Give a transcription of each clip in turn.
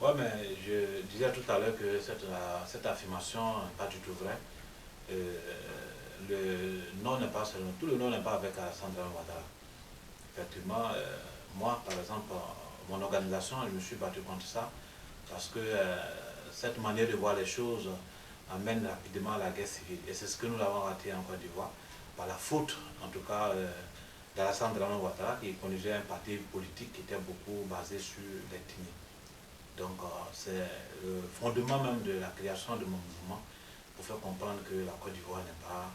Ouais, mais je disais tout à l'heure que cette affirmation n'est pas du tout vraie. Euh, le nom n'est pas seulement, tout le nom n'est pas avec Alassane Dramane Ouattara. Effectivement, moi, par exemple, mon organisation, je me suis battu contre ça parce que cette manière de voir les choses amène rapidement à la guerre civile. Et c'est ce que nous avons raté en Côte d'Ivoire, par la faute, en tout cas, d'Alassane Dramane Ouattara, qui conduisait un parti politique qui était beaucoup basé sur l'ethnie. Donc, c'est le fondement même de la création de mon mouvement pour faire comprendre que la Côte d'Ivoire n'est pas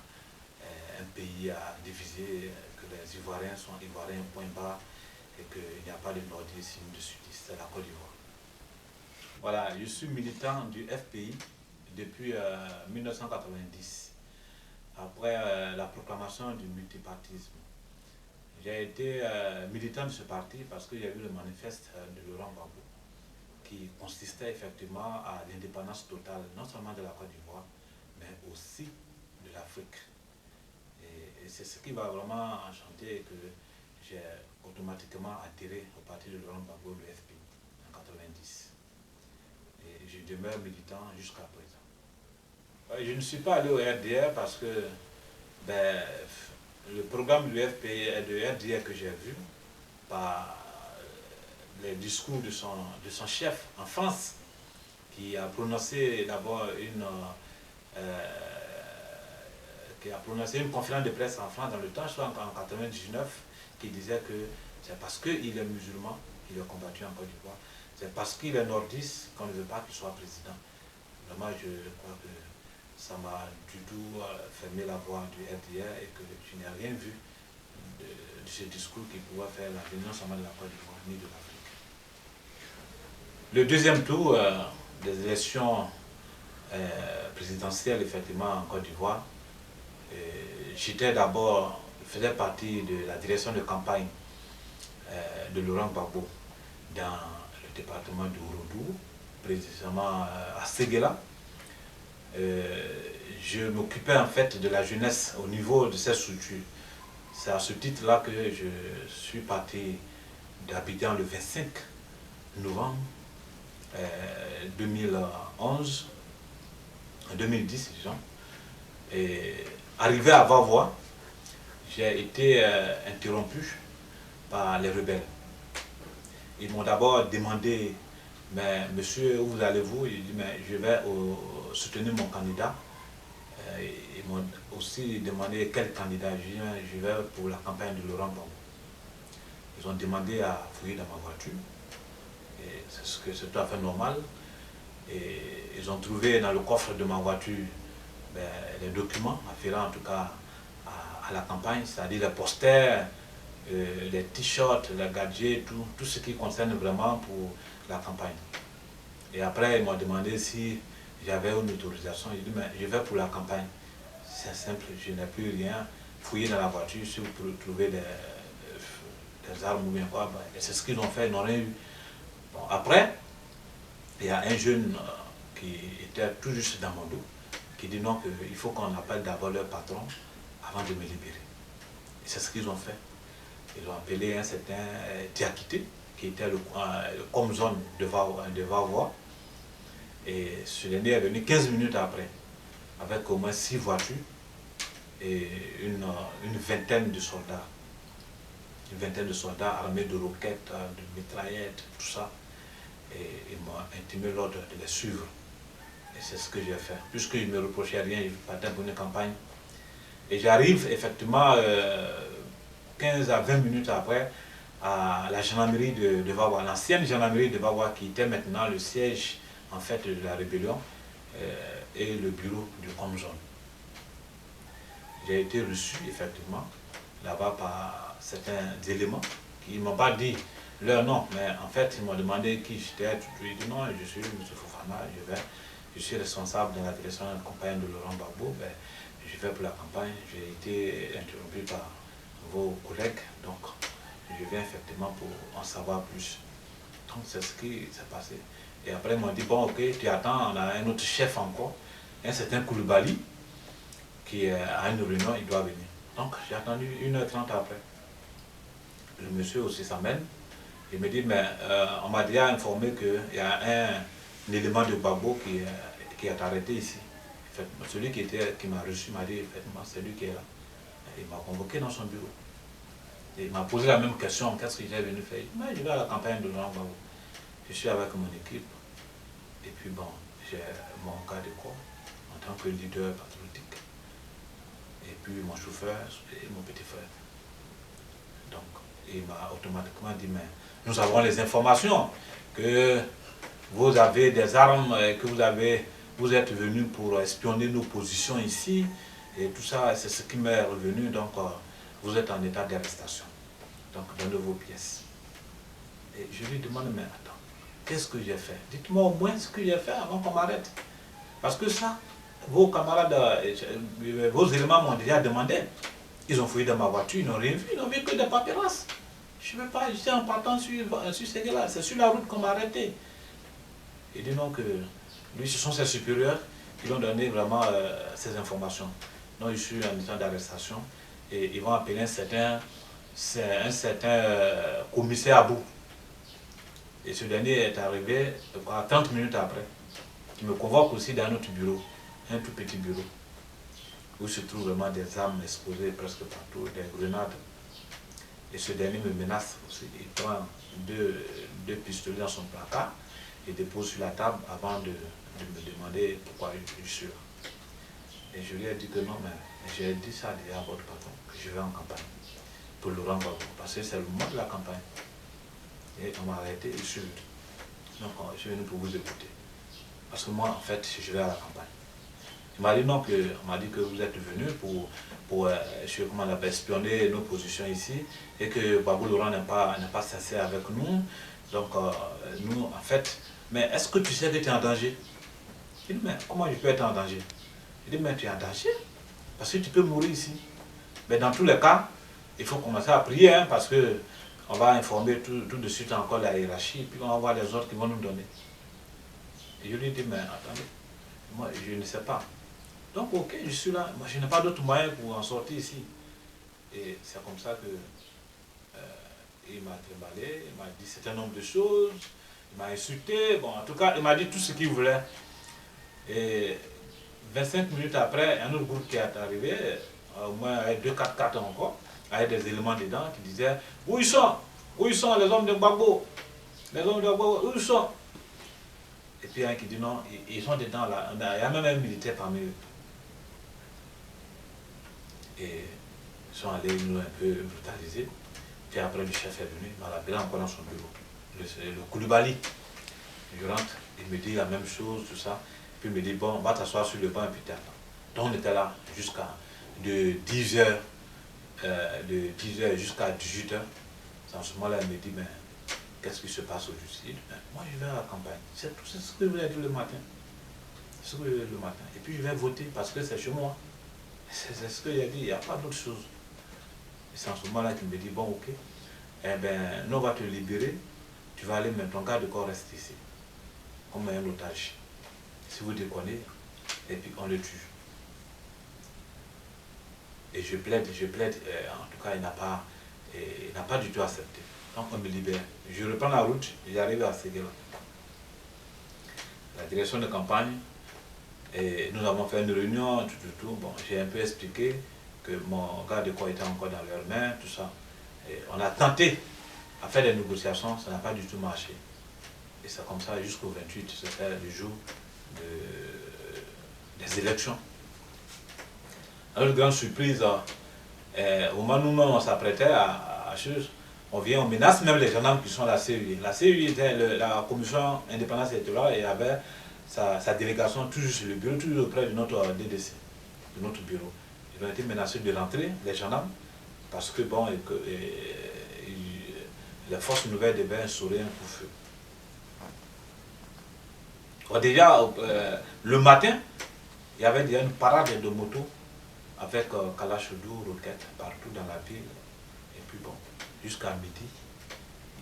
un pays à diviser, que les Ivoiriens sont Ivoiriens, point barre, et qu'il n'y a pas de nordistes ni de sudistes, c'est la Côte d'Ivoire. Voilà, je suis militant du FPI depuis 1990, après la proclamation du multipartisme. J'ai été militant de ce parti parce qu'il y a eu le manifeste de Laurent Gbagbo qui consistait effectivement à l'indépendance totale, non seulement de la Côte d'Ivoire, mais aussi de l'Afrique. Et c'est ce qui va vraiment enchanter et que j'ai automatiquement adhéré au parti de Laurent Gbagbo, le FPI, en 1990. Et je demeure militant jusqu'à présent. Je ne suis pas allé au RDR parce que ben, le programme du FPI et de RDR que j'ai vu par les discours de son chef en France, qui a prononcé d'abord une conférence de presse en France dans le temps, je crois en 1999, qui disait que c'est parce qu'il est musulman qu'il est combattu en Côte d'Ivoire, c'est parce qu'il est nordiste qu'on ne veut pas qu'il soit président. Vraiment, je crois que ça m'a du tout fermé la voie du RDR et que je n'ai rien vu de ce discours qui pouvait faire la non seulement de la Côte d'Ivoire ni de l'Afrique. Le deuxième tour des élections présidentielles, effectivement, en Côte d'Ivoire, j'étais d'abord, je faisais partie de la direction de campagne de Laurent Gbagbo dans le département de Ouroudou, précisément à Séguéla. Je m'occupais en fait de la jeunesse au niveau de cette structure. C'est à ce titre-là que je suis parti d'Abidjan le 25 novembre 2010, disons. Et arrivé à Vavois, j'ai été interrompu par les rebelles. Ils m'ont d'abord demandé, mais monsieur, où vous allez-vous? J'ai dit, mais je vais soutenir mon candidat. Ils m'ont aussi demandé quel candidat. J'ai dit, je vais pour la campagne de Laurent Gbagbo. Ils ont demandé à fouiller dans ma voiture. C'est tout à fait normal. Et ils ont trouvé dans le coffre de ma voiture les documents afférents en tout cas à la campagne, c'est-à-dire les posters, les t-shirts, les gadgets, tout ce qui concerne vraiment pour la campagne. Et après, ils m'ont demandé si j'avais une autorisation. J'ai dit, mais je vais pour la campagne. C'est simple, je n'ai plus rien. Fouiller dans la voiture, si vous pouvez trouver des armes ou bien quoi, et c'est ce qu'ils ont fait, ils n'ont rien eu. Bon, après, il y a un jeune qui était tout juste dans mon dos, qui dit non, qu'il faut qu'on appelle d'abord leur patron avant de me libérer. Et c'est ce qu'ils ont fait. Ils ont appelé un certain Diakité, qui était le com-zone de Vavois. Et ce dernier est venu 15 minutes après, avec au moins 6 voitures et une vingtaine de soldats. Une vingtaine de soldats armés de roquettes, de mitraillettes, tout ça. Et ils m'ont intimé l'ordre de les suivre. Et c'est ce que j'ai fait. Puisqu'ils ne me reprochaient rien, je partais pour une campagne. Et j'arrive effectivement 15 à 20 minutes après à la gendarmerie de Vavois, l'ancienne gendarmerie de Vavois qui était maintenant le siège en fait de la rébellion et le bureau du Comzone. J'ai été reçu effectivement là-bas par certains éléments qui ne m'ont pas dit leur nom, mais en fait ils m'ont demandé qui j'étais. J'ai dit non, je suis M. Fofana, je suis responsable de la direction de la campagne de Laurent Gbagbo. Je vais pour la campagne, j'ai été interrompu par vos collègues, donc je viens effectivement pour en savoir plus. Donc c'est ce qui s'est passé. Et après ils m'ont dit, bon ok, tu attends, on a un autre chef encore, un certain Koulibaly, qui a une réunion, il doit venir. Donc j'ai attendu 1h30 après. Le monsieur aussi s'amène, Il me dit, mais on m'a déjà informé qu'il y a un élément de Gbagbo qui est arrêté ici. Celui qui m'a reçu m'a dit, effectivement, c'est lui qui est là. Il m'a convoqué dans son bureau. Et il m'a posé la même question, qu'est-ce que j'ai venu faire? Mais je vais à la campagne de Laurent Gbagbo. Je suis avec mon équipe. Et puis bon, j'ai mon cas de corps en tant que leader patriotique. Et puis mon chauffeur et mon petit frère. Donc, il m'a automatiquement dit, mais nous avons les informations que vous avez des armes, que vous êtes venu pour espionner nos positions ici, et tout ça, c'est ce qui m'est revenu, donc vous êtes en état d'arrestation. Donc, donnez vos pièces. Et je lui demande, mais attends, qu'est-ce que j'ai fait? Dites-moi au moins ce que j'ai fait avant qu'on m'arrête. Parce que ça, vos camarades, vos éléments m'ont déjà demandé. Ils ont fouillé dans ma voiture, ils n'ont rien vu, ils n'ont vu que des papyrasses. Je ne veux pas, j'étais en partant sur ces gars-là, c'est sur la route qu'on m'a arrêté. Il dit non que lui, ce sont ses supérieurs qui lui ont donné vraiment ces informations. Donc je suis en état d'arrestation et ils vont appeler un certain commissaire Abou. Et ce dernier est arrivé 30 minutes après. Il me convoque aussi dans un autre bureau, un tout petit bureau, où se trouvent vraiment des armes exposées presque partout, des grenades. Et ce dernier me menace aussi. Il prend deux pistolets dans son placard et dépose sur la table avant de me demander pourquoi je suis là. Et je lui ai dit que non, mais j'ai dit ça déjà à votre patron, que je vais en campagne pour Laurent Gbagbo, parce que c'est le moment de la campagne. Et on m'a arrêté et je suis venu. Donc je suis venu pour vous écouter. Parce que moi, en fait, je vais à la campagne. Il m'a dit non, on m'a dit que vous êtes venu pour comment on appelle, espionner nos positions ici et que Gbagbo Laurent n'est pas cessé avec nous. Donc, nous, en fait, mais est-ce que tu sais que tu es en danger? Il dit, mais comment je peux être en danger? Il dit, mais tu es en danger parce que tu peux mourir ici. Mais dans tous les cas, il faut commencer à prier hein, parce que on va informer tout de suite encore la hiérarchie, puis on va voir les ordres qu'ils vont nous donner. Et je lui ai dit, mais attendez, moi je ne sais pas. Donc ok, je suis là, moi je n'ai pas d'autre moyen pour en sortir ici. Et c'est comme ça que il m'a trimballé, il m'a dit un certain nombre de choses, il m'a insulté, bon en tout cas il m'a dit tout ce qu'il voulait. Et 25 minutes après, un autre groupe qui est arrivé, au moins avec 2-4 encore, avec des éléments dedans qui disaient où ils sont? Où ils sont les hommes de Gbagbo? Les hommes de Gbagbo, où ils sont? Et puis un qui dit non, ils sont dedans là, il y a même un militaire parmi eux. Et ils sont allés nous un peu brutaliser. Puis après le chef est venu, il m'a rappelé encore dans son bureau. Le Koulibaly. Je rentre, il me dit la même chose, tout ça. Puis il me dit bon, va t'asseoir sur le banc et puis t'attends. Donc on était là jusqu'à de 10h jusqu'à 18h. En ce moment-là, il me dit, mais qu'est-ce qui se passe aujourd'hui? Moi, je vais à la campagne. C'est tout ce que je voulais dire le matin. C'est ce que je voulais dire le matin. Et puis, je vais voter parce que c'est chez moi. C'est ce que j'ai dit, il n'y a pas d'autre chose. Et c'est en ce moment-là qu'il me dit, bon, ok, eh bien, nous, on va te libérer. Tu vas aller, mais ton garde de corps reste ici. Comme un otage. Si vous déconnez, et puis on le tue. Et je plaide, en tout cas, il n'a pas du tout accepté. Donc on me libère. Je reprends la route et j'arrive à Séguéla. La direction de campagne, et nous avons fait une réunion, tout. Bon, j'ai un peu expliqué que mon garde de corps était encore dans leurs mains, tout ça. Et on a tenté à faire des négociations, ça n'a pas du tout marché. Et c'est comme ça jusqu'au 28, c'était le jour des élections. Alors, grande surprise, au moment où nous on s'apprêtait à chose, on vient, on menace même les gendarmes qui sont à la CEI. La CEI était la commission indépendance électorale et avait sa délégation toujours sur le bureau, toujours auprès de notre DDC, de notre bureau. Ils ont été menacés de rentrer, les gendarmes, parce que bon, les forces nouvelles devaient instaurer un coup-feu. Déjà, le matin, il y avait déjà une parade de motos avec Kalachudou, roquettes partout dans la ville. Et puis bon, jusqu'à midi,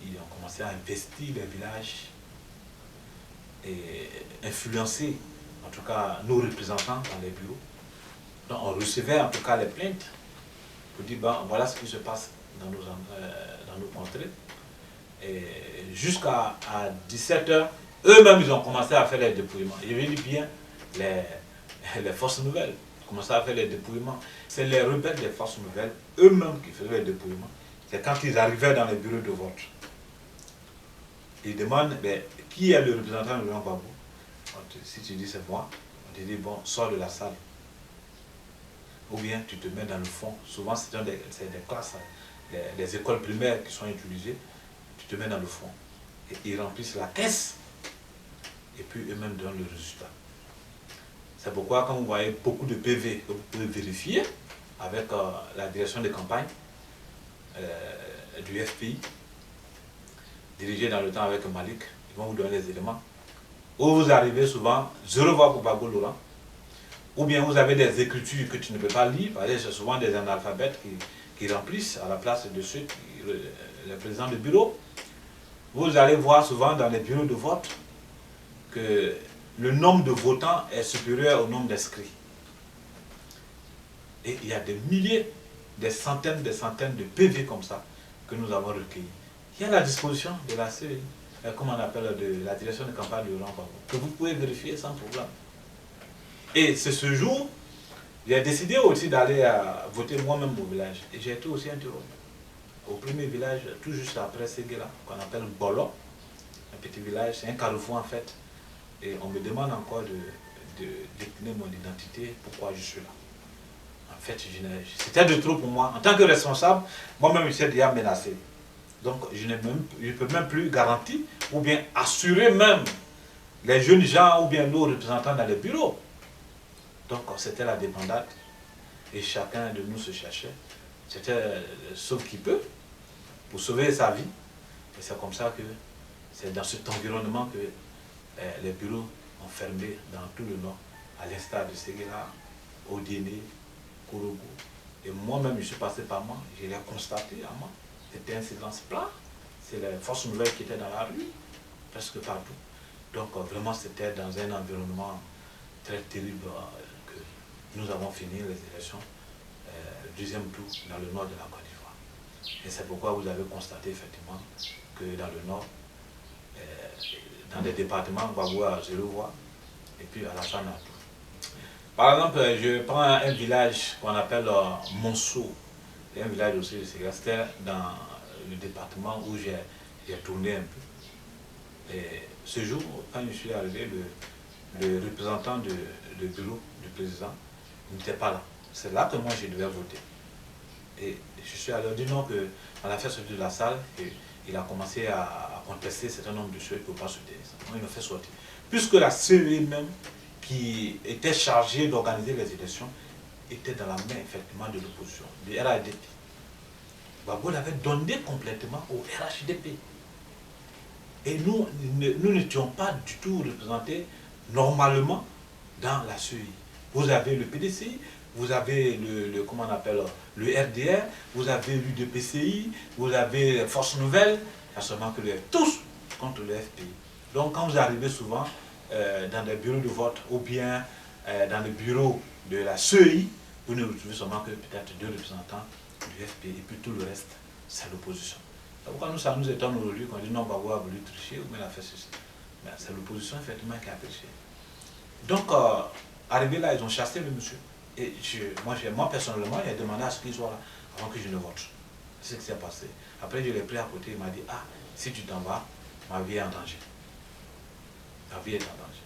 ils ont commencé à investir les villages et influencer, en tout cas, nos représentants dans les bureaux. Donc on recevait en tout cas les plaintes pour dire, bon, voilà ce qui se passe dans nos contrées. jusqu'à 17 h, eux-mêmes, ils ont commencé à faire les dépouillements. Je veux dire bien les forces nouvelles. Ils commençaient à faire les dépouillements. C'est les rebelles des forces nouvelles, eux-mêmes, qui faisaient les dépouillements. C'est quand ils arrivaient dans les bureaux de vote. Ils demandent, qui est le représentant de Laurent Gbagbo? Si tu dis c'est moi, on te dit, bon, sors de la salle. Ou bien tu te mets dans le fond. Souvent, c'est des classes, des écoles primaires qui sont utilisées. Tu te mets dans le fond. Et ils remplissent la caisse. Et puis eux-mêmes donnent le résultat. C'est pourquoi quand vous voyez beaucoup de PV que vous pouvez vérifier avec la direction de campagne du FPI, dirigée dans le temps avec Malik, ils vont vous donner les éléments. Où vous arrivez souvent, 0 voix pour Gbagbo Laurent, ou bien vous avez des écritures que tu ne peux pas lire, parce que c'est souvent des analphabètes qui remplissent à la place de ceux qui, les présidents de bureau. Vous allez voir souvent dans les bureaux de vote que le nombre de votants est supérieur au nombre d'inscrits. Et il y a des milliers, des centaines de PV comme ça que nous avons recueillis. Il y a la disposition de la CEI, comme on appelle, de la direction de campagne de Laurent Gbagbo, que vous pouvez vérifier sans problème. Et c'est ce jour, j'ai décidé aussi d'aller voter moi-même au village. Et j'ai été aussi interrompu. Au premier village, tout juste après Séguéla, qu'on appelle Bolo, un petit village, c'est un carrefour en fait. Et on me demande encore de décliner mon identité, pourquoi je suis là. En fait, c'était de trop pour moi. En tant que responsable, moi-même, je suis déjà menacé. Donc, je ne peux même plus garantir ou bien assurer même les jeunes gens ou bien nos représentants dans les bureaux. Donc, c'était la débandade et chacun de nous se cherchait. C'était sauve qui peut pour sauver sa vie. Et c'est comme ça que c'est dans cet environnement que les bureaux ont fermé dans tout le nord, à l'instar de Séguéla, Odiéné, Kourougou. Et moi-même, je suis passé par moi, je l'ai constaté à moi. C'était un silence plat. C'est les forces nouvelles qui étaient dans la rue, presque partout. Donc vraiment, c'était dans un environnement très terrible que nous avons fini les élections, le deuxième tour dans le nord de la Côte d'Ivoire. Et c'est pourquoi vous avez constaté effectivement que dans le nord, dans des départements, Gbagbo a 0 voix, et puis Alassane a tout. Par exemple, je prends un village qu'on appelle Monceau. C'est un village aussi de Séguéla. C'était dans le département où j'ai tourné un peu. Et ce jour, quand je suis arrivé, le représentant du bureau du président n'était pas là. C'est là que moi je devais voter. Et je suis allé dire non, qu'on a fait sortir de la salle et il a commencé à contester un certain nombre de choses qu'il ne peut pas se dire. Il m'a fait sortir. Puisque la CEI même, qui était chargée d'organiser les élections, était dans la main effectivement de l'opposition, du RHDP. Gbagbo l'avait donné complètement au RHDP. Et nous n'étions pas du tout représentés normalement dans la CEI. Vous avez le PDCI, vous avez comment on appelle, le RDR, vous avez l'UDPCI, vous avez Force Nouvelle, il y a seulement que tous contre le FPI. Donc quand vous arrivez souvent dans des bureaux de vote ou bien dans le bureau de la CEI, vous ne retrouvez seulement que peut-être 2 représentants du FPI et puis tout le reste, c'est l'opposition. C'est pourquoi ça nous étonne aujourd'hui qu'on dit non, Gbagbo a voulu tricher ou bien a fait ceci. Mais c'est l'opposition effectivement qui a triché. Donc, arrivé là, ils ont chassé le monsieur. Et moi personnellement, j'ai demandé à ce qu'il soit là avant que je ne vote. C'est ce qui s'est passé. Après, je l'ai pris à côté, il m'a dit, ah, si tu t'en vas, ma vie est en danger. Ma vie est en danger.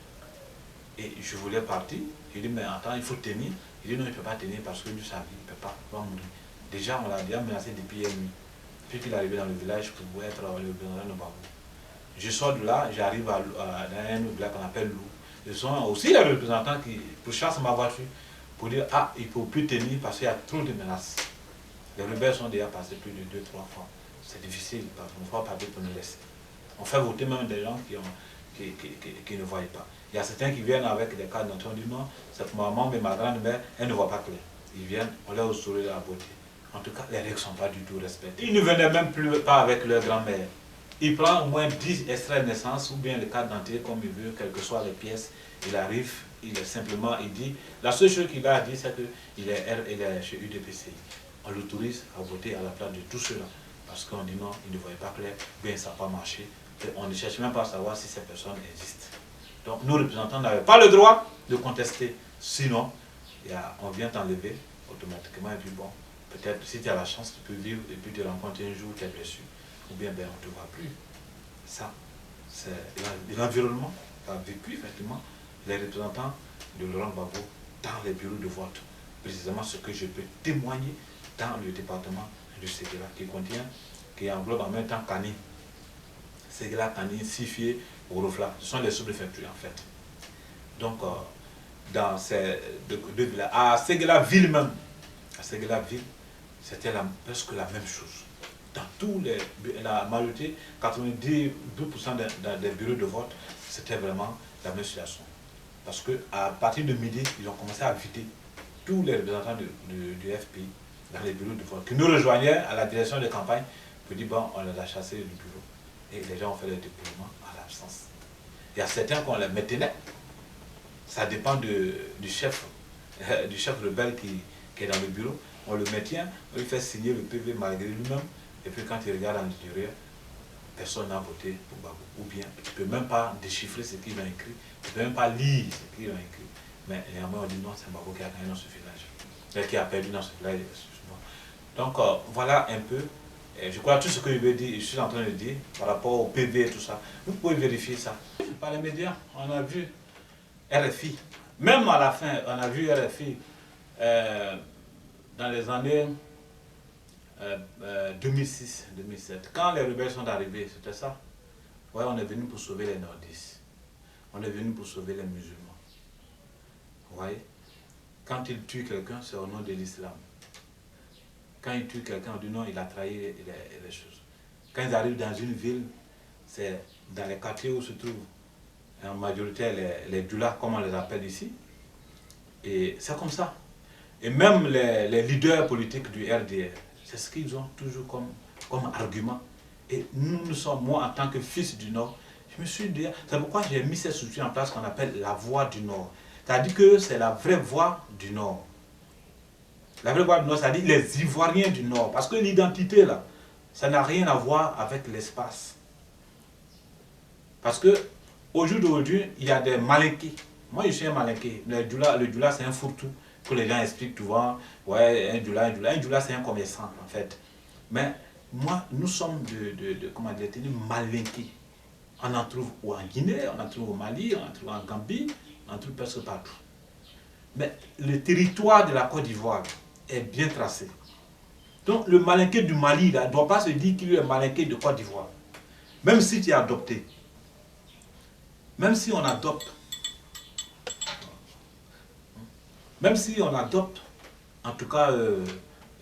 Et je voulais partir. J'ai dit, mais attends, il faut tenir. Il dit, non, il ne peut pas tenir parce que lui, sa vie, il ne peut pas, il va mourir. Déjà, on l'a déjà menacé depuis hier nuit. Puis qu'il est arrivé dans le village pour être le président de Gbagbo. Je sors de là, j'arrive dans un village qu'on appelle Lou. Ce sont aussi les représentants qui pourchassent ma voiture pour dire, ah, il ne faut plus tenir parce qu'il y a trop de menaces. Les rebelles sont déjà passés plus de 2-3 fois. C'est difficile, on ne va pas pour nous laisser. On fait voter même des gens qui ne voient pas. Il y a certains qui viennent avec des cartes d'entrée, on dit non, c'est pour maman, mais ma grand-mère, elle ne voit pas clair. Ils viennent, on leur sourit la beauté. En tout cas, les règles ne sont pas du tout respectées. Ils ne venaient même plus pas avec leur grand-mère. Il prend au moins 10 extraits de naissance ou bien les cartes d'identité comme il veut, quelles que soient les pièces. Il arrive, il dit, la seule chose qu'il a dit, c'est qu'il est chez UDPCI. On l'autorise à voter à la place de tout cela. parce qu'on dit non, ils ne voyaient pas clair, bien ça n'a pas marché. Et on ne cherche même pas à savoir si ces personnes existent. Donc nos représentants n'avaient pas le droit de contester. Sinon, on vient t'enlever automatiquement et puis bon, peut-être si tu as la chance, tu peux vivre et puis te rencontrer un jour, tu es blessé. Ou bien ben, on ne te voit plus. Ça, c'est l'environnement qui a vécu effectivement les représentants de Laurent Gbagbo dans les bureaux de vote. Précisément ce que je peux témoigner dans le département de Séguéla qui englobe en même temps Kani. Séguéla, Kani, Sifié, Orofla. Ce sont les sous-préfectures en fait. Donc, dans ces deux villes, à Séguéla ville même, à Séguéla ville, c'était presque la même chose. Dans tous les, la majorité, 92% des bureaux de vote, c'était vraiment la même situation. Parce qu'à partir de midi, ils ont commencé à vider tous les représentants du FPI dans les bureaux de vote, qui nous rejoignaient à la direction de campagne, pour dire bon, on les a chassés du bureau. Et les gens ont fait le dépouillement à l'absence. Il y a certains qu'on les maintenait. Ça dépend du chef rebelle qui est dans le bureau. On le maintient, on lui fait signer le PV malgré lui-même. Et puis quand il regarde à l'intérieur, personne n'a voté pour Gbagbo. Ou bien, tu ne peux même pas déchiffrer ce qu'ils ont écrit. Tu ne peux même pas lire ce qu'ils ont écrit. Mais néanmoins, on dit non, c'est Gbagbo qui a gagné dans ce village. Qui a perdu dans ce village. Donc voilà un peu. Et je crois tout ce que je suis en train de dire par rapport au PV et tout ça. Vous pouvez vérifier ça. Par les médias, on a vu RFI. Même à la fin, on a vu RFI dans les années 2006-2007. Quand les rebelles sont arrivés, c'était ça. Ouais, on est venu pour sauver les nordistes. On est venu pour sauver les musulmans. Vous voyez? Quand ils tuent quelqu'un, c'est au nom de l'islam. Quand ils tuent quelqu'un, on dit non, il a trahi les choses. Quand ils arrivent dans une ville, c'est dans les quartiers où se trouvent en majorité les doulas, comme on les appelle ici. Et c'est comme ça. Et même les leaders politiques du RDR, c'est ce qu'ils ont toujours comme argument. Et nous sommes, moi en tant que fils du Nord, je me suis dit, c'est pourquoi j'ai mis cette structure en place qu'on appelle la voix du Nord. C'est-à-dire que c'est la vraie voix du Nord. La vraie voix du Nord, c'est-à-dire les Ivoiriens du Nord. Parce que l'identité, là, ça n'a rien à voir avec l'espace. Parce que au jour d'aujourd'hui, il y a des malinqués. Moi, je suis un malinqué. Le doula, c'est un fourre-tout que les gens expliquent souvent. Ouais, un doula, c'est un commerçant, en fait. Mais moi, nous sommes comment dire, malinqués. On en trouve en Guinée, on en trouve au Mali, on en trouve en Gambie, on en trouve presque partout. Mais le territoire de la Côte d'Ivoire est bien tracé. Donc, le malinqué du Mali ne doit pas se dire qu'il est malinqué de Côte d'Ivoire. Même si tu es adopté. Même si on adopte, en tout cas,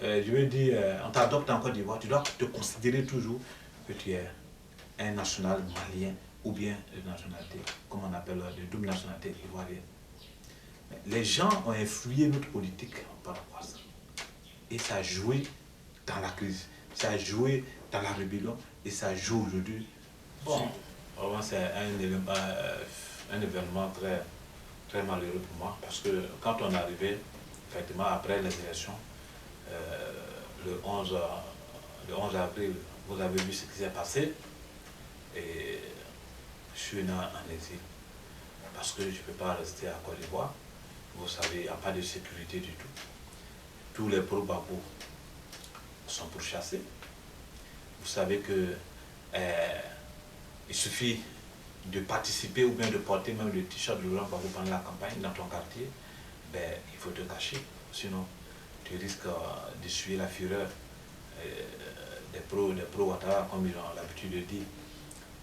je veux dire, on t'adopte en Côte d'Ivoire, tu dois te considérer toujours que tu es un national malien ou bien de nationalité, comme on appelle, de double nationalité ivoirienne. Mais les gens ont influé notre politique par rapport à ça. Et ça a joué dans la crise, ça a joué dans la rébellion et ça joue aujourd'hui. Bon, vraiment c'est un événement très, très malheureux pour moi parce que quand on est arrivé, effectivement, après les élections, le 11 avril, vous avez vu ce qui s'est passé et je suis en exil parce que je ne peux pas rester à Côte d'Ivoire. Vous savez, il n'y a pas de sécurité du tout. Tous les pro-Gbagbo sont pourchassés. Vous savez que il suffit de participer ou bien de porter même le t-shirt de Laurent Gbagbo pendant la campagne dans ton quartier, ben, il faut te cacher. Sinon, tu risques d'essuyer la fureur des pro-Ouattara, comme ils ont l'habitude de dire.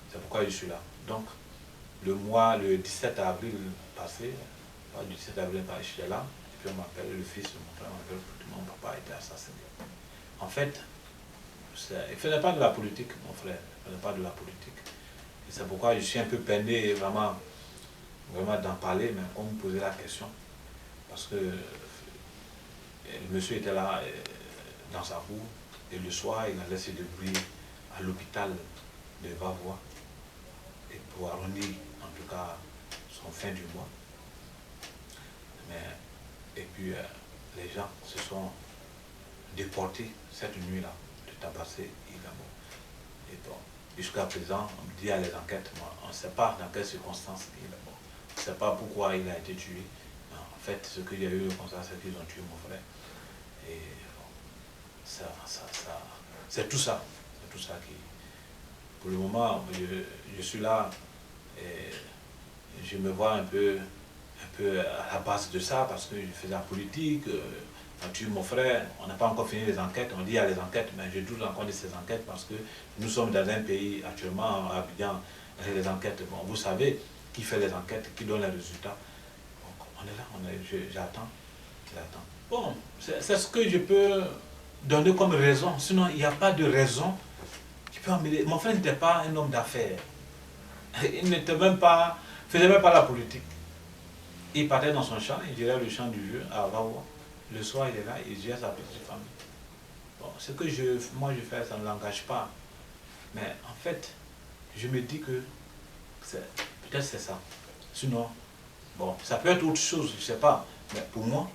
C'est pourquoi je suis là. Donc, le 17 avril passé, le 17 avril passé, je suis là, et puis on m'appelle, le fils de mon frère m'appelle, mon papa a été assassiné. En fait, il ne faisait pas de la politique, mon frère, il ne faisait pas de la politique. Et c'est pourquoi je suis un peu peiné vraiment d'en parler, mais on me posait la question. Parce que le monsieur était là dans sa cour, et le soir, il allait se débrouiller à l'hôpital de Vavois, et pour arrondir en tout cas son fin du mois. Et puis les gens se sont déportés cette nuit-là de tabassé, il est mort. Et bon, jusqu'à présent, on me dit à les enquêtes, on ne sait pas dans quelles circonstances il est mort. On ne sait pas pourquoi il a été tué. En fait, ce qu'il y a eu le constat, c'est qu'ils ont tué mon frère. Et bon, c'est tout ça. C'est tout ça qui... Pour le moment, je suis là et je me vois un peu à la base de ça parce que je fais de la politique. On tue mon frère, on n'a pas encore fini les enquêtes, on dit il y a les enquêtes, mais je doute encore de ces enquêtes parce que nous sommes dans un pays actuellement, à Abidjan, les enquêtes, bon, vous savez qui fait les enquêtes, qui donne les résultats. Donc on est là, j'attends. Bon, c'est ce que je peux donner comme raison, sinon il n'y a pas de raison qui peut amener. Mon frère n'était pas un homme d'affaires, il n'était même pas, faisait même pas la politique. Il partait dans son champ, il gérait le champ du vieux à Avawa. Le soir, il est là, il gère sa petite famille. Bon, ce que moi je fais, ça ne l'engage pas. Mais en fait, je me dis que peut-être c'est ça. Sinon, bon, ça peut être autre chose, je ne sais pas. Mais pour moi,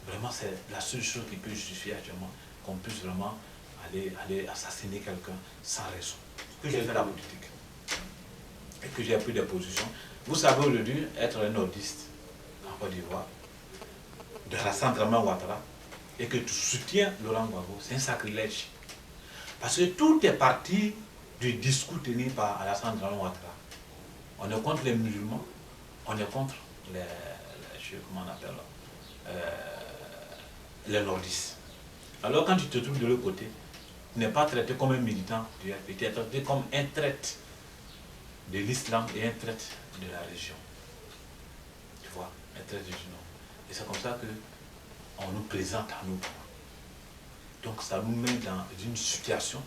vraiment, c'est la seule chose qui peut justifier actuellement qu'on puisse vraiment aller assassiner quelqu'un sans raison. Que j'ai fait la politique. Et que j'ai pris des positions. Vous savez aujourd'hui, être un nordiste en Côte d'Ivoire, de Alassane Ouattara, et que tu soutiens Laurent Gbagbo, c'est un sacrilège. Parce que tout est parti du discours tenu par Alassane Ouattara. On est contre les musulmans, on est contre comment on appelle, les nordistes. Alors quand tu te trouves de l'autre côté, tu n'es pas traité comme un militant du RP, tu es traité comme un traître de l'islam et un traître de la région. Tu vois, un traître du Nord. Et c'est comme ça qu'on nous présente à nous. Donc ça nous met dans une situation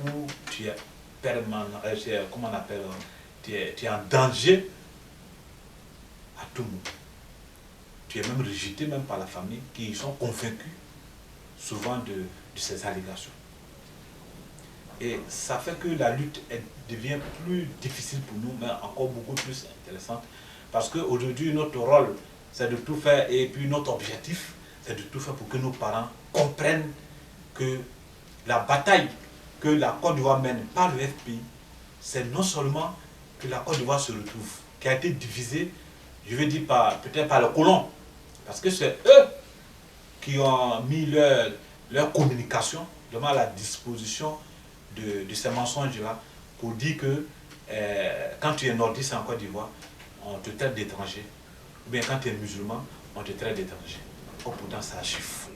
où tu es permanent, comment on appelle, tu es en danger à tout moment. Tu es même rejeté même par la famille qui sont convaincus souvent de ces allégations. Et ça fait que la lutte devient plus difficile pour nous, mais encore beaucoup plus intéressante. Parce qu'aujourd'hui, notre rôle, c'est de tout faire, et puis notre objectif, c'est de tout faire pour que nos parents comprennent que la bataille que la Côte d'Ivoire mène par le FPI, c'est non seulement que la Côte d'Ivoire se retrouve, qui a été divisée, je veux dire peut-être par les colons, parce que c'est eux qui ont mis leur communication vraiment à la disposition de ces mensonges-là pour dire que quand tu es nordiste en Côte d'Ivoire, on te traite d'étranger. Ou bien quand tu es musulman, on te traite d'étranger. Or pourtant, ça chiffre.